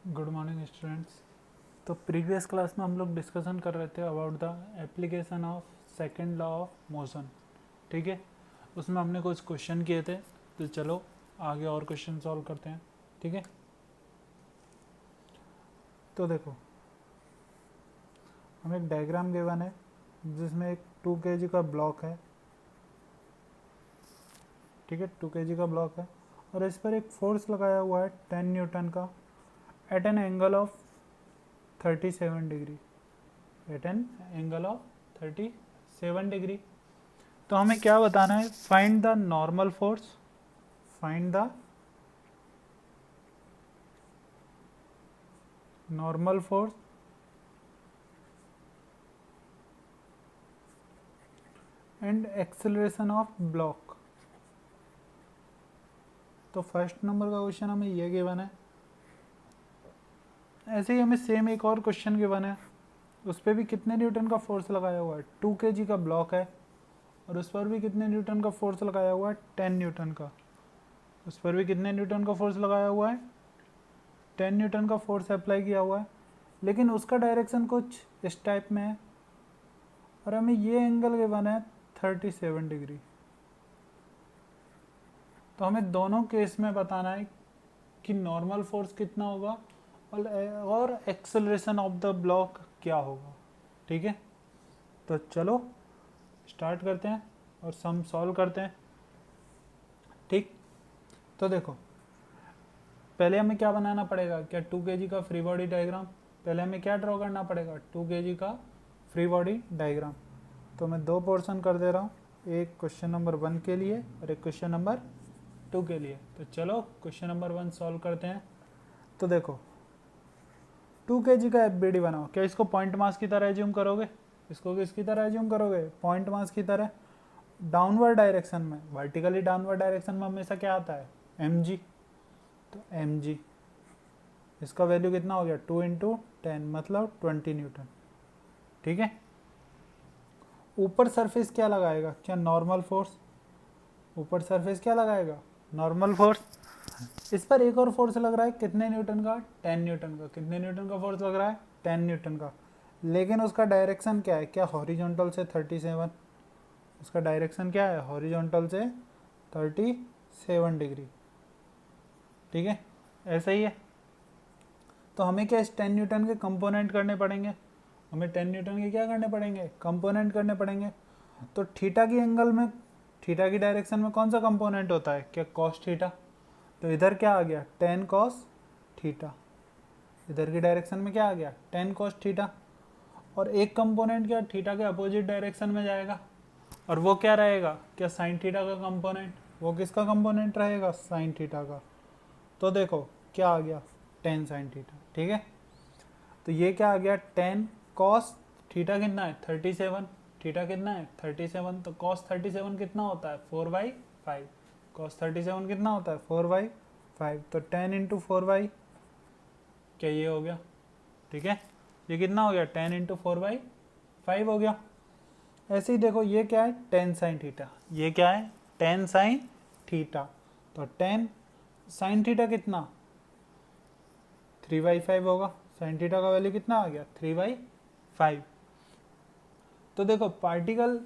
Good morning students. तो previous class में हम लोग डिस्कशन कर रहे थे about the application of second law of motion. ठीक है, उसमें हमने कुछ क्वेश्चन किए थे, तो चलो आगे और क्वेश्चन सॉल्व करते हैं। ठीक है, तो देखो हमें एक डायग्राम गिवन है जिसमें एक 2 kg का ब्लॉक है। ठीक है, 2 kg का ब्लॉक है और इस पर एक फोर्स लगाया हुआ है 10 न्यूटन का at an angle of 37 degree. At an angle of 37 degree. तो हमें क्या बताना है? Find the normal force, find the normal force and acceleration of block. तो फर्स्ट नंबर का क्वेश्चन हमें ये गिवन है। ऐसे ही हमें सेम एक और क्वेश्चन गिवन है, उस पर भी कितने न्यूटन का फोर्स लगाया हुआ है? 2 kg का ब्लॉक है और उस पर भी कितने न्यूटन का फोर्स लगाया हुआ है? 10 न्यूटन का। उस पर भी कितने न्यूटन का फोर्स लगाया हुआ है? 10 न्यूटन का फोर्स अप्लाई किया हुआ है, लेकिन उसका डायरेक्शन कुछ इस टाइप में है और हमें ये एंगल गिवन है 37 डिग्री। तो हमें दोनों केस में बताना है कि नॉर्मल फोर्स कितना होगा और एक्सेलरेशन ऑफ द ब्लॉक क्या होगा। ठीक है, तो चलो स्टार्ट करते हैं और सम सॉल्व करते हैं। ठीक, तो देखो पहले हमें क्या बनाना पड़ेगा? क्या 2 kg का फ्री बॉडी डायग्राम? पहले हमें क्या ड्रॉ करना पड़ेगा? 2 kg का फ्री बॉडी डायग्राम। तो मैं दो पोर्शन कर दे रहा हूँ, एक क्वेश्चन नंबर 1 के लिए और एक क्वेश्चन नंबर 2 के लिए। तो चलो क्वेश्चन नंबर 1 सॉल्व करते हैं। तो देखो 2 kg का एफबीडी बनाओ। क्या इसको पॉइंट मास की तरह एज्यूम करोगे? इसको किसकी तरह एज्यूम करोगे? पॉइंट मास की तरह। डाउनवर्ड डायरेक्शन में, वर्टिकली डाउनवर्ड डायरेक्शन में हमेशा क्या आता है? mg। तो mg, इसका वैल्यू कितना हो गया? 2 इंटू 10 मतलब 20 न्यूटन। ठीक है, ऊपर सरफेस क्या लगाएगा? क्या नॉर्मल फोर्स? ऊपर सरफेस क्या लगाएगा? Normal force. इस पर एक और फोर्स लग रहा है, कितने न्यूटन का? 10 न्यूटन का। कितने न्यूटन का फोर्स लग रहा है? 10 न्यूटन का। लेकिन उसका डायरेक्शन क्या है? क्या हॉरिजॉन्टल से 37? उसका डायरेक्शन क्या है? हॉरिजॉन्टल से 37 डिग्री। ठीक है, ऐसा ही है। तो हमें क्या इस 10 न्यूटन के कंपोनेंट करने पड़ेंगे? हमें 10 न्यूटन के क्या करने पड़ेंगे? कंपोनेंट करने पड़ेंगे। तो थीटा की एंगल में, थीटा की डायरेक्शन में कौन सा कंपोनेंट होता है? क्या कॉस थीटा। तो इधर क्या आ गया? 10 कॉस थीटा। इधर की डायरेक्शन में क्या आ गया? 10 कॉस थीटा। और एक कंपोनेंट क्या थीटा के अपोजिट डायरेक्शन में जाएगा, और वो क्या रहेगा? क्या साइन थीटा का कंपोनेंट। वो किसका कंपोनेंट रहेगा? साइन थीटा का। तो देखो क्या आ गया? 10 साइन थीटा। ठीक है, तो ये क्या आ गया? 10 कॉस थीटा कितना है? 37। थीटा कितना है? 37। तो कॉस 37 कितना होता है? 4/5। कॉस 37 कितना होता है? 4/5। तो 10 इंटू 4/, क्या ये हो गया? ठीक है, ये कितना हो गया? 10 इंटू 4/5 हो गया। ऐसे ही देखो ये क्या है? 10 साइन थीटा। ये क्या है? 10 साइन थीटा। तो 10 साइन थीटा कितना? 3/5 होगा। साइन थीटा का वैल्यू कितना आ गया? 3/5। तो देखो पार्टिकल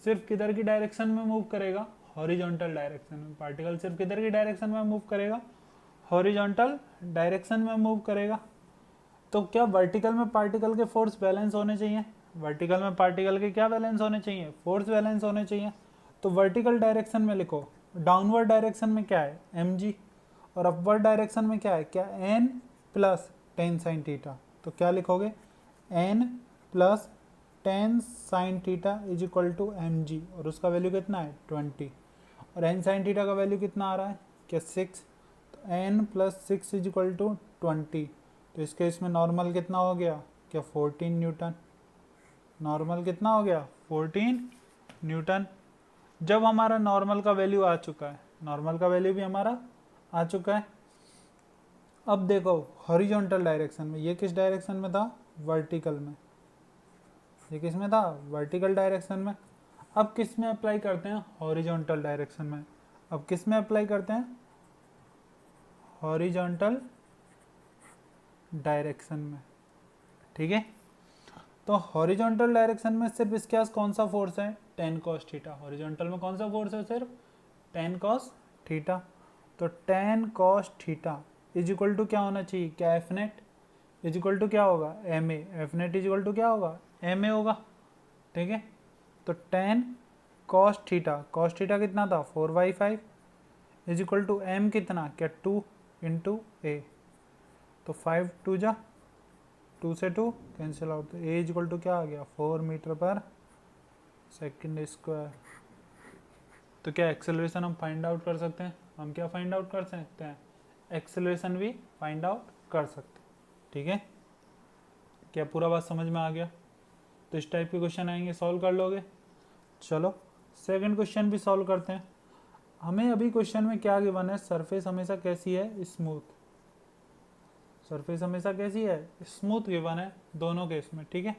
सिर्फ किधर की डायरेक्शन में मूव करेगा? हॉरिजॉन्टल डायरेक्शन में। पार्टिकल सिर्फ किधर की डायरेक्शन में मूव करेगा? हॉरिजॉन्टल डायरेक्शन में मूव करेगा। तो क्या वर्टिकल में पार्टिकल के फोर्स बैलेंस होने चाहिए? वर्टिकल में पार्टिकल के क्या बैलेंस होने चाहिए? फोर्स बैलेंस होने चाहिए। तो वर्टिकल डायरेक्शन में लिखो, डाउनवर्ड डायरेक्शन में क्या है? mg, और अपवर्ड डायरेक्शन में क्या है? क्या n प्लस 10 साइन थीटा। तो क्या लिखोगे? n plus 10 sine theta is equal to mg, और उसका वैल्यू कितना है? 20। और n साइन थीटा का वैल्यू कितना आ रहा है? क्या 6। तो n plus 6 is equal to 20। तो इस केस में नॉर्मल कितना हो गया? क्या 14 न्यूटन। नॉर्मल कितना हो गया? 14 न्यूटन। जब हमारा नॉर्मल का वैल्यू आ चुका है, नॉर्मल का वैल्यू भी हमारा आ चुका है। अब देखो हॉरिजॉन्टल डायरेक्शन में, ये किस डायरेक्शन में था? वर्टिकल में। ये किस में था? वर्टिकल डायरेक्शन में। अब किस में अप्लाई करते हैं? हॉरिजॉन्टल डायरेक्शन में। अब किस में अप्लाई करते हैं? हॉरिजॉन्टल डायरेक्शन में, ठीक है। तो हॉरिजॉन्टल डायरेक्शन में सिर्फ इसके पास कौन सा फोर्स है, टेन कॉस थीटा। हॉरिजॉन्टल में कौन सा फोर्स है, सिर्फ टेन कॉस थीटा। तो ten cos theta is equal to क्या होना चाहिए, क्या F net is equal to क्या होगा, M A. F net is equal to क्या होगा, एम ए होगा, ठीक है। तो टेन कॉस थीटा कितना था 4/5 इज इक्वल टू एम कितना, क्या 2 इंटू ए। तो 5 2 जा 2 से 2 कैंसिल आउट, तो ए इज इक्वल टू क्या आ गया 4 मीटर पर सेकेंड स्क्वायर। तो क्या एक्सेलरेशन हम फाइंड आउट कर सकते हैं, हम क्या फाइंड आउट कर सकते हैं, एक्सेलरेशन भी फाइंड आउट कर सकते हैं, ठीक है। क्या पूरा बात समझ में आ गया। तो इस टाइप के क्वेश्चन आएंगे, सॉल्व कर लोगे। चलो सेकंड क्वेश्चन भी सॉल्व करते हैं। हमें अभी क्वेश्चन में क्या गिवन है, सरफेस हमेशा कैसी है, स्मूथ। सरफेस हमेशा कैसी है, स्मूथ गिवन है दोनों केस में, ठीक है।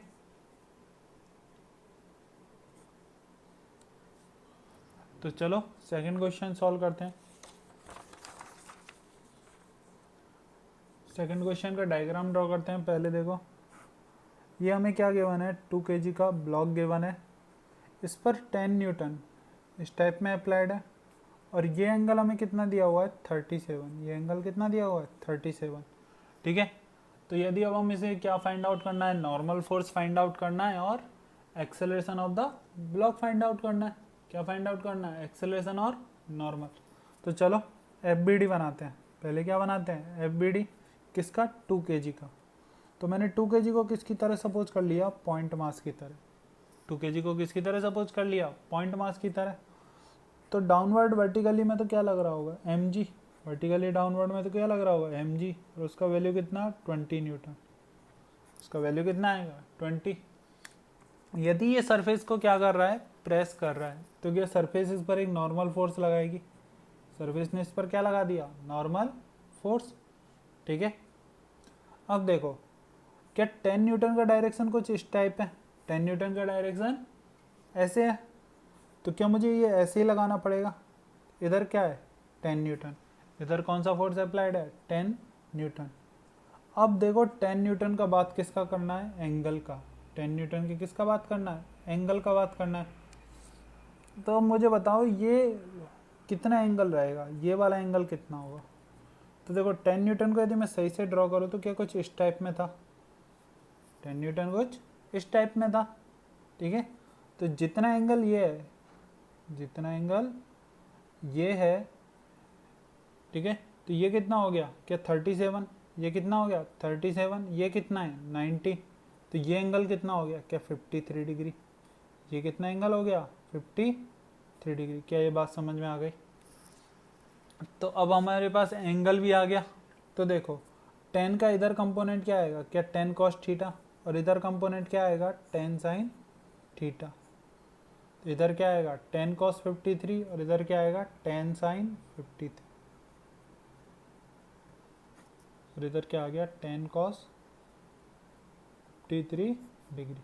तो चलो सेकंड क्वेश्चन सॉल्व करते हैं। सेकंड क्वेश्चन का डायग्राम ड्रॉ करते हैं। पहले देखो ये हमें क्या गिवन है, 2 kg का ब्लॉक गिवन है, इस पर 10 न्यूटन इस टाइप में अप्लाइड है, और ये एंगल हमें कितना दिया हुआ है 37। ये एंगल कितना दिया हुआ है 37, ठीक है। तो यदि अब हम इसे क्या फाइंड आउट करना है, नॉर्मल फोर्स फाइंड आउट करना है और acceleration of the block find out करना है। क्या फाइंड आउट करना है, एक्सेलरेशन और नॉर्मल। तो चलो एफ बनाते हैं। पहले क्या बनाते हैं, एफ किसका, 2 kg का। तो मैंने 2 kg को किसकी तरह सपोज कर लिया, पॉइंट मास की तरह। 2 kg को किसकी तरह सपोज कर लिया, पॉइंट मास की तरह। तो डाउनवर्ड वर्टिकली में तो क्या लग रहा होगा, mg। वर्टिकली डाउनवर्ड में तो क्या लग रहा होगा, mg, और उसका वैल्यू कितना 20 न्यूटन। उसका वैल्यू कितना आएगा 20। यदि ये सरफेस को क्या कर रहा है, प्रेस कर रहा है, तो क्या सरफेस इस पर एक नॉर्मल फोर्स लगाएगी। सरफेस ने इस पर क्या लगा दिया, नॉर्मल फोर्स, ठीक है। अब देखो क्या 10 न्यूटन का डायरेक्शन कुछ इस टाइप है, 10 न्यूटन का डायरेक्शन ऐसे है, तो क्या मुझे ये ऐसे ही लगाना पड़ेगा। इधर क्या है 10 न्यूटन, इधर कौन सा फोर्स अप्लाइड है 10 न्यूटन। अब देखो 10 न्यूटन का बात किसका करना है, एंगल का। 10 न्यूटन की किसका बात करना है, एंगल का बात करना है। तो अब मुझे बताओ ये कितना एंगल रहेगा, ये वाला एंगल कितना होगा। तो देखो 10 न्यूटन को यदि मैं सही से ड्रॉ करूँ तो क्या कुछ इस टाइप में था, 10 न्यूटन कुछ इस टाइप में था, ठीक है। तो जितना एंगल ये है, जितना एंगल ये है, ठीक है, तो ये कितना हो गया, क्या 37। ये कितना हो गया 37, ये कितना है 90। तो ये एंगल कितना हो गया, क्या 53 डिग्री। ये कितना एंगल हो गया 53 डिग्री। क्या ये बात समझ में आ गई। तो अब हमारे पास एंगल भी आ गया। तो देखो 10 का इधर कंपोनेंट क्या आएगा, क्या 10 कॉस थीटा, और इधर कंपोनेंट क्या आएगा 10 साइन थीटा। तो इधर क्या आएगा 10 कॉस 53 और इधर क्या आएगा 10 साइन 53, और इधर क्या आ गया 10 कॉस 53 डिग्री।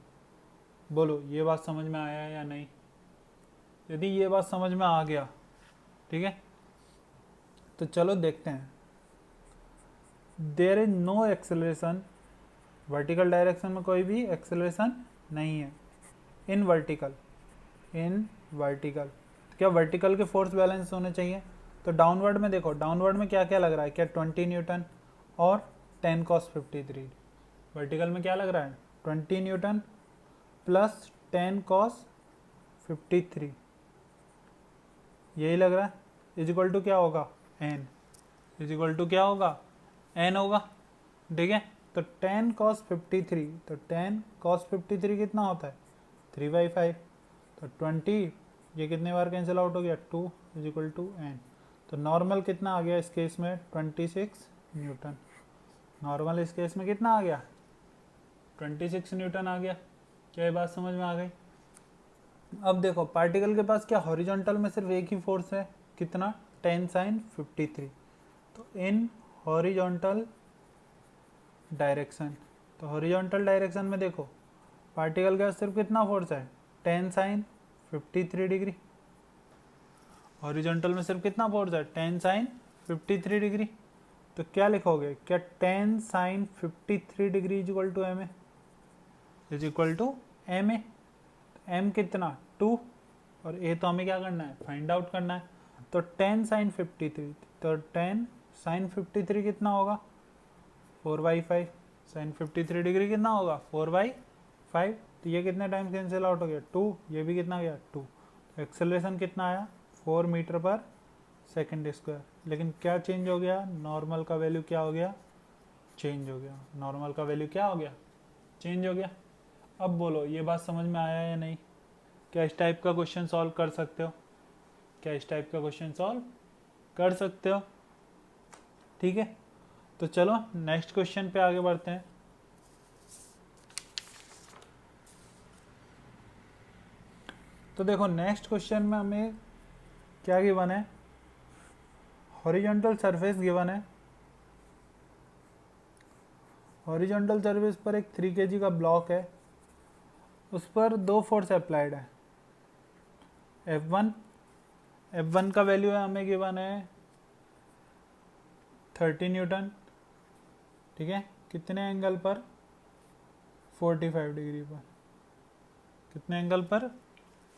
बोलो ये बात समझ में आया या नहीं। यदि ये बात समझ में आ गया, ठीक है, तो चलो देखते हैं। There is no acceleration, vertical direction में कोई भी एक्सेलरेशन नहीं है। इन वर्टिकल क्या वर्टिकल के फोर्स बैलेंस होने चाहिए। तो डाउनवर्ड में देखो, डाउनवर्ड में क्या क्या लग रहा है, क्या 20 न्यूटन और 10 कॉस 53। वर्टिकल में क्या लग रहा है 20 न्यूटन प्लस 10 कॉस 53, यही लग रहा है। इज इक्वल टू क्या होगा एन, इज इक्वल टू क्या होगा एन होगा, ठीक है। तो 10 cos 53, तो 10 cos 53 कितना होता है 3/5। तो 20 ये कितने बार कैंसिल आउट हो गया 2 इज इक्वल टू एन। तो नॉर्मल कितना आ गया इस केस में 26 न्यूटन। नॉर्मल इस केस में कितना आ गया 26 न्यूटन आ गया। क्या ये बात समझ में आ गई। अब देखो पार्टिकल के पास क्या हॉरिजॉन्टल में सिर्फ एक ही फोर्स है, कितना 10 साइन 53। तो इन हॉरिजॉन्टल डायरेक्शन, तो हॉरिजॉन्टल डायरेक्शन में देखो पार्टिकल का सिर्फ कितना फोर्स है 10 साइन 53 डिग्री। हॉरिजॉन्टल में सिर्फ कितना फोर्स है 10 साइन 53 डिग्री। तो क्या लिखोगे, क्या tan sin 53 degree is equal to M A, is equal to M A. M कितना 2 और ए तो हमें क्या करना है, फाइंड आउट करना है। तो tan sin 53, तो tan sin 53 कितना होगा 4/5, sin 53 डिग्री कितना होगा 4/5। तो ये कितने टाइम कैंसिल आउट हो गया 2, ये भी कितना गया 2। तो एक्सेलरेशन कितना आया 4 मीटर पर सेकेंड स्क्वायर। लेकिन क्या चेंज हो गया, नॉर्मल का वैल्यू क्या हो गया, चेंज हो गया। नॉर्मल का वैल्यू क्या हो गया, चेंज हो गया। अब बोलो ये बात समझ में आया या नहीं, क्या इस टाइप का क्वेश्चन सॉल्व कर सकते हो, क्या इस टाइप का क्वेश्चन सॉल्व कर सकते हो, ठीक है। तो चलो नेक्स्ट क्वेश्चन पे आगे बढ़ते हैं। तो देखो नेक्स्ट क्वेश्चन में हमें क्या गिवन है, हॉरिजॉन्टल सरफेस गिवन है। हॉरिजॉन्टल सरफेस पर एक 3 kg का ब्लॉक है, उस पर 2 फोर्स अप्लाइड है। F1 का वैल्यू है हमें गिवन है 30 न्यूटन, ठीक है। कितने एंगल पर, 45 डिग्री पर। कितने एंगल पर,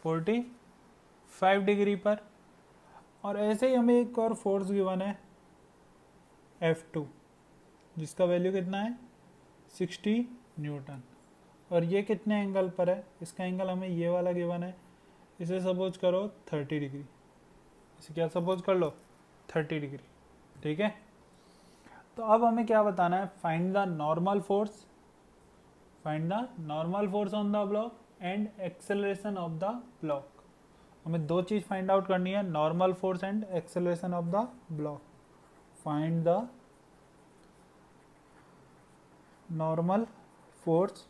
45 डिग्री पर। और ऐसे ही हमें एक और फोर्स गिवन है F2, जिसका वैल्यू कितना है 60 न्यूटन। और ये कितने एंगल पर है, इसका एंगल हमें ये वाला गिवन है, इसे सपोज करो 30 डिग्री। इसे क्या सपोज कर लो 30 डिग्री, ठीक है। तो अब हमें क्या बताना है, find the normal force, find the normal force on the block and acceleration of the block. हमें 2 चीज फाइंड आउट करनी है, normal force and acceleration of the block. Find the normal force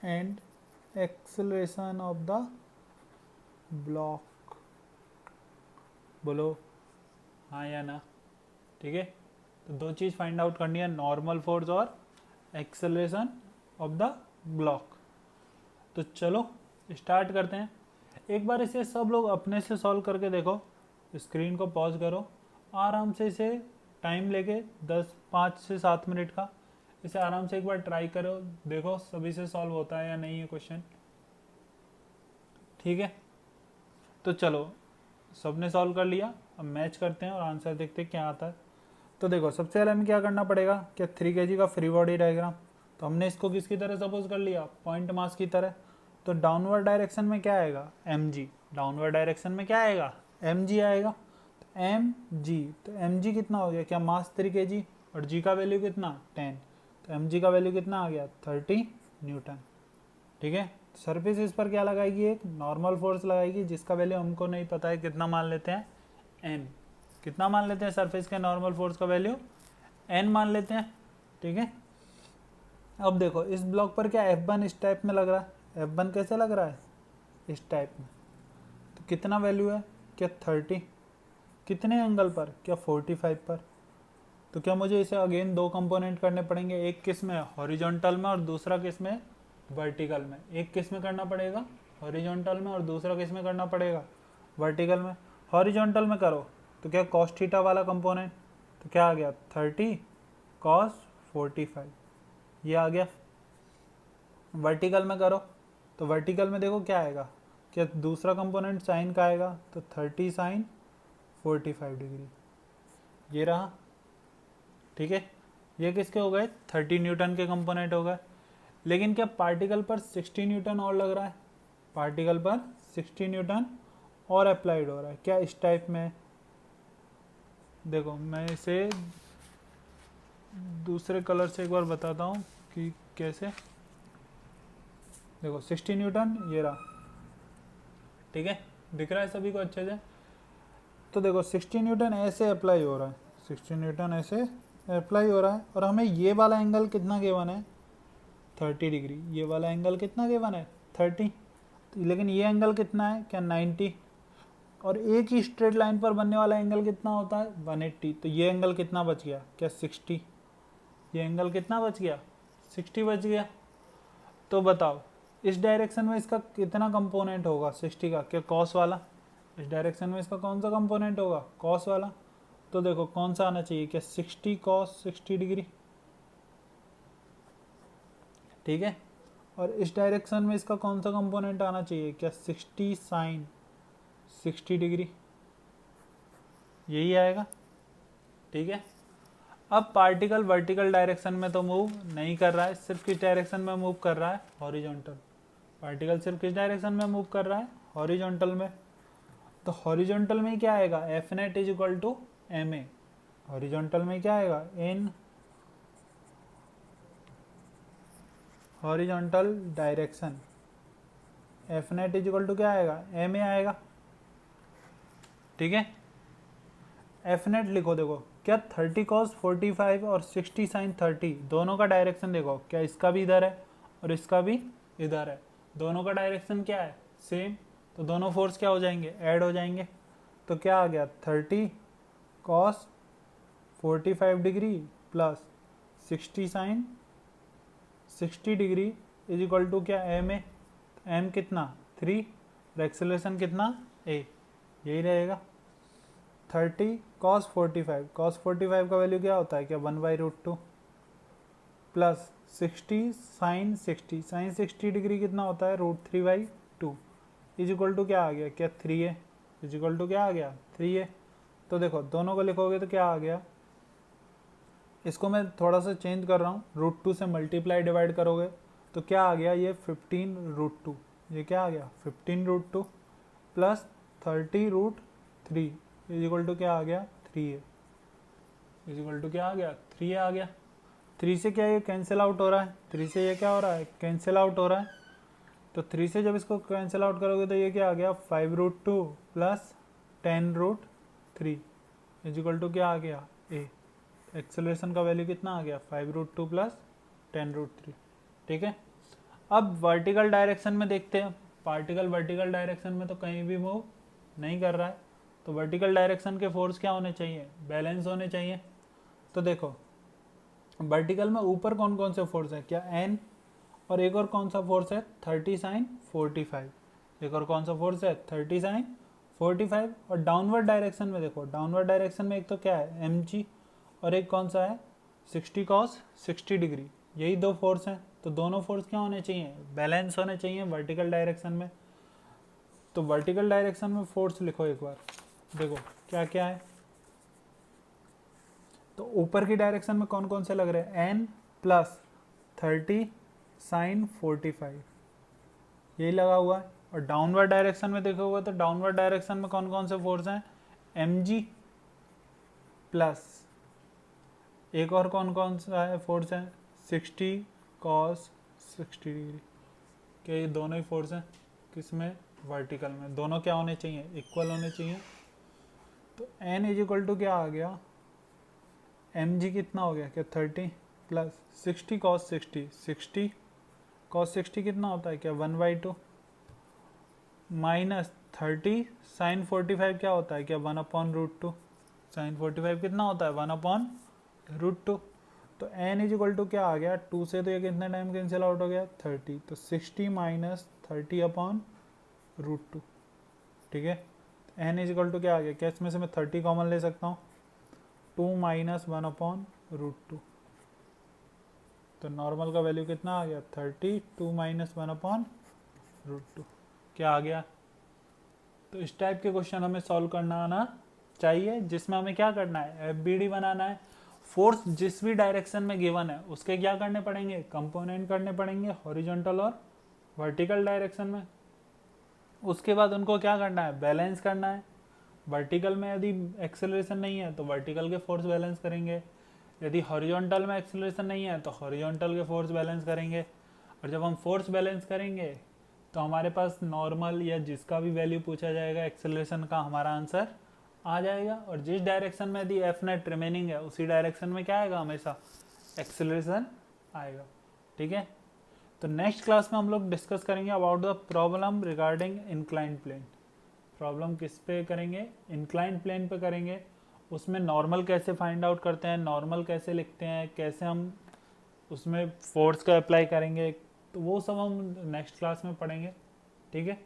and acceleration of the block. बोलो हाँ या ना, ठीक है। तो 2 चीज फाइंड आउट करनी है, नॉर्मल फोर्स और एक्सेलरेशन ऑफ द ब्लॉक। तो चलो स्टार्ट करते हैं। एक बार इसे सब लोग अपने से सॉल्व करके देखो, स्क्रीन को पॉज करो, आराम से इसे टाइम लेके 5 से 7 मिनट का इसे आराम से एक बार ट्राई करो, देखो सभी से सॉल्व होता है या नहीं है क्वेश्चन, ठीक है। तो चलो सबने सॉल्व कर लिया, अब मैच करते हैं और आंसर देखते हैं क्या आता है। तो देखो सबसे पहले हमें क्या करना पड़ेगा, क्या 3 kg का फ्री बॉडी डायग्राम। तो हमने इसको किसकी तरह सपोज कर लिया, पॉइंट मास की तरह। तो डाउनवर्ड डायरेक्शन में क्या आएगा mg, डाउनवर्ड डायरेक्शन में क्या आएगा mg आएगा। तो mg, तो mg कितना हो गया, क्या मास 3 kg और g का वैल्यू कितना 10। तो mg का वैल्यू कितना आ गया 30 न्यूटन, ठीक है। सरफेस इस पर क्या लगाएगी, एक नॉर्मल फोर्स लगाएगी, जिसका वैल्यू हमको नहीं पता है, कितना मान लेते हैं n। कितना मान लेते हैं सरफेस के नॉर्मल फोर्स का वैल्यू, n मान लेते हैं, ठीक है। अब देखो इस ब्लॉक पर क्या F1 इस टाइप में लग रहा है, F1 कैसे लग रहा है इस टाइप में। तो कितना वैल्यू है, क्या 30, कितने एंगल पर, क्या 45 पर। तो क्या मुझे इसे अगेन 2 कंपोनेंट करने पड़ेंगे, एक किस में हॉरिजॉन्टल में और दूसरा किस में वर्टिकल में। एक किस में करना पड़ेगा हॉरिजॉन्टल में और दूसरा किस में करना पड़ेगा वर्टिकल में। हॉरिजॉन्टल में करो तो क्या कॉस थीटा वाला कंपोनेंट, तो क्या आ गया 30 कॉस 45, ये आ गया। वर्टिकल में करो तो वर्टिकल में देखो क्या आएगा, क्या दूसरा कंपोनेंट साइन का आएगा, तो 30 साइन 45 डिग्री, ये रहा, ठीक है। ये किसके हो गए 30 न्यूटन के कंपोनेंट हो गए। लेकिन क्या पार्टिकल पर 60 न्यूटन और लग रहा है, पार्टिकल पर 60 न्यूटन और अप्लाइड हो रहा है, क्या इस टाइप में। देखो मैं इसे दूसरे कलर से एक बार बताता हूँ कि कैसे। देखो 60 न्यूटन ये रहा, ठीक है, दिख रहा है सभी को अच्छे से। तो देखो 60 न्यूटन ऐसे अप्लाई हो रहा है, 60 न्यूटन ऐसे अप्लाई हो रहा है, और हमें ये वाला एंगल कितना गिवन है 30 डिग्री। ये वाला एंगल कितना गिवन है 30, लेकिन ये एंगल कितना है क्या 90, और एक ही स्ट्रेट लाइन पर बनने वाला एंगल कितना होता है 180। तो ये एंगल कितना बच गया क्या 60, ये एंगल कितना बच गया 60 बच गया। तो बताओ इस डायरेक्शन में इसका कितना कंपोनेंट होगा 60 का, क्या कॉस वाला। इस डायरेक्शन में इसका कौन सा कंपोनेंट होगा कॉस वाला। तो देखो कौन सा आना चाहिए, क्या 60 cos 60 डिग्री, ठीक है। और इस डायरेक्शन में इसका कौन सा कंपोनेंट आना चाहिए, क्या 60 sin 60 डिग्री, यही आएगा, ठीक है। अब पार्टिकल वर्टिकल डायरेक्शन में तो मूव नहीं कर रहा है, सिर्फ किस डायरेक्शन में मूव कर रहा है, हॉरिजॉन्टल। पार्टिकल सिर्फ किस डायरेक्शन में मूव कर रहा है, हॉरिजॉन्टल में। तो हॉरिजॉन्टल में क्या आएगा, F net is equal to M A. Horizontal में क्या आएगा, in horizontal direction F net is equal to क्या आएगा, एम ए आएगा, ठीक है। एफ नेट लिखो, देखो क्या 30 cos 45 और 60 sin 30 दोनों का डायरेक्शन देखो, क्या इसका भी इधर है और इसका भी इधर है, दोनों का डायरेक्शन क्या है, सेम। तो दोनों फोर्स क्या हो जाएंगे, ऐड हो जाएंगे। तो क्या आ गया, 30 cos 45 degree plus 60 sin 60 degree is equal to क्या, एम ए। एम कितना 3 और एक्सेलरेशन कितना ए, यही रहेगा। 30 cos 45, cos 45 का वैल्यू क्या होता है, क्या 1/√2 प्लस 60 sin 60, sin 60 डिग्री कितना होता है, √3/2 इज इक्वल टू क्या आ गया, क्या 3a इज इक्वल टू क्या आ गया, 3a। तो देखो दोनों को लिखोगे तो क्या आ गया, इसको मैं थोड़ा सा चेंज कर रहा हूँ, √2 से मल्टीप्लाई डिवाइड करोगे तो क्या आ गया, ये 15√2, ये क्या आ गया 15√2 प्लस 30√3 इज इक्वल टू क्या आ गया, 3a इज इक्वल टू क्या आ गया, 3a आ गया। 3 से क्या ये कैंसिल आउट हो रहा है, 3 से ये क्या हो रहा है, कैंसिल आउट हो रहा है। तो 3 से जब इसको कैंसिल आउट करोगे तो ये क्या आ गया, 5√2 प्लस 10√3 इज इक्वल टू क्या आ गया, a। एक्सेलरेशन का वैल्यू कितना आ गया, 5√2 प्लस 10√3, ठीक है। अब वर्टिकल डायरेक्शन में देखते हैं, पार्टिकल वर्टिकल डायरेक्शन में तो कहीं भी मूव नहीं कर रहा है, तो वर्टिकल डायरेक्शन के फोर्स क्या होने चाहिए, बैलेंस होने चाहिए। तो देखो वर्टिकल में ऊपर कौन कौन से फोर्स है, क्या एन, और एक और कौन सा फोर्स है 30 sin 45, एक और कौन सा फोर्स है 30 sin 45। और डाउनवर्ड डायरेक्शन में देखो, डाउनवर्ड डायरेक्शन में एक तो क्या है एम जी, और एक कौन सा है 60 cos 60 डिग्री, यही दो फोर्स हैं। तो दोनों फोर्स क्या होने चाहिए, बैलेंस होने चाहिए वर्टिकल डायरेक्शन में। तो वर्टिकल डायरेक्शन में फोर्स लिखो एक बार, देखो क्या क्या है। तो ऊपर की डायरेक्शन में कौन कौन से लग रहे हैं, एन प्लस 30 sin 45 यही लगा हुआ है। और डाउनवर्ड डायरेक्शन में देखोगे तो डाउनवर्ड डायरेक्शन में कौन कौन से फोर्स हैं, एम जी प्लस एक और कौन कौन सा है फोर्स है 60 cos 60 डिग्री, क्या ये दोनों ही फोर्स हैं किसमें, वर्टिकल में। दोनों क्या होने चाहिए, इक्वल होने चाहिए। तो n इज इक्वल टू क्या आ गया, एम जी कितना हो गया, क्या 30 प्लस 60 cos 60, 60 cos 60 कितना होता है, क्या 1/2 माइनस 30 sin 45 क्या होता है, क्या 1/√2। sin 45 कितना होता है 1/√2। तो n इज इक्वल टू क्या आ गया, 2 से तो ये कितने टाइम कैंसिल आउट हो गया 30, तो 60 माइनस 30/√2, ठीक है। n इज इक्वल टू क्या आ गया, क्या इसमें से मैं 30 कॉमन ले सकता हूँ, 2 माइनस 1/√2। तो नॉर्मल का वैल्यू कितना आ गया 30, 2 माइनस 1/√2 क्या आ गया। तो इस टाइप के क्वेश्चन हमें सॉल्व करना आना चाहिए, जिसमें हमें क्या करना है, एफबीडी बनाना है। फोर्स जिस भी डायरेक्शन में गिवन है उसके क्या करने पड़ेंगे, कंपोनेंट करने पड़ेंगे हॉरिजॉन्टल और वर्टिकल डायरेक्शन में। उसके बाद उनको क्या करना है, बैलेंस करना है। वर्टिकल में यदि एक्सेलरेशन नहीं है तो वर्टिकल के फोर्स बैलेंस करेंगे, यदि हॉरिजॉन्टल में एक्सेलरेशन नहीं है तो हॉरिजॉन्टल के फोर्स बैलेंस करेंगे। और जब हम फोर्स बैलेंस करेंगे तो हमारे पास नॉर्मल या जिसका भी वैल्यू पूछा जाएगा एक्सेलरेशन का, हमारा आंसर आ जाएगा। और जिस डायरेक्शन में यदि एफ नेट रिमेनिंग है उसी डायरेक्शन में क्या आएगा, हमेशा एक्सेलरेशन आएगा, ठीक है। तो नेक्स्ट क्लास में हम लोग डिस्कस करेंगे about the problem regarding inclined plane. Problem किस पे करेंगे, इंक्लाइंड प्लेन पे करेंगे। उसमें नॉर्मल कैसे फाइंड आउट करते हैं, नॉर्मल कैसे लिखते हैं, कैसे हम उसमें फोर्स का अप्लाई करेंगे, तो वो सब हम नेक्स्ट क्लास में पढ़ेंगे, ठीक है।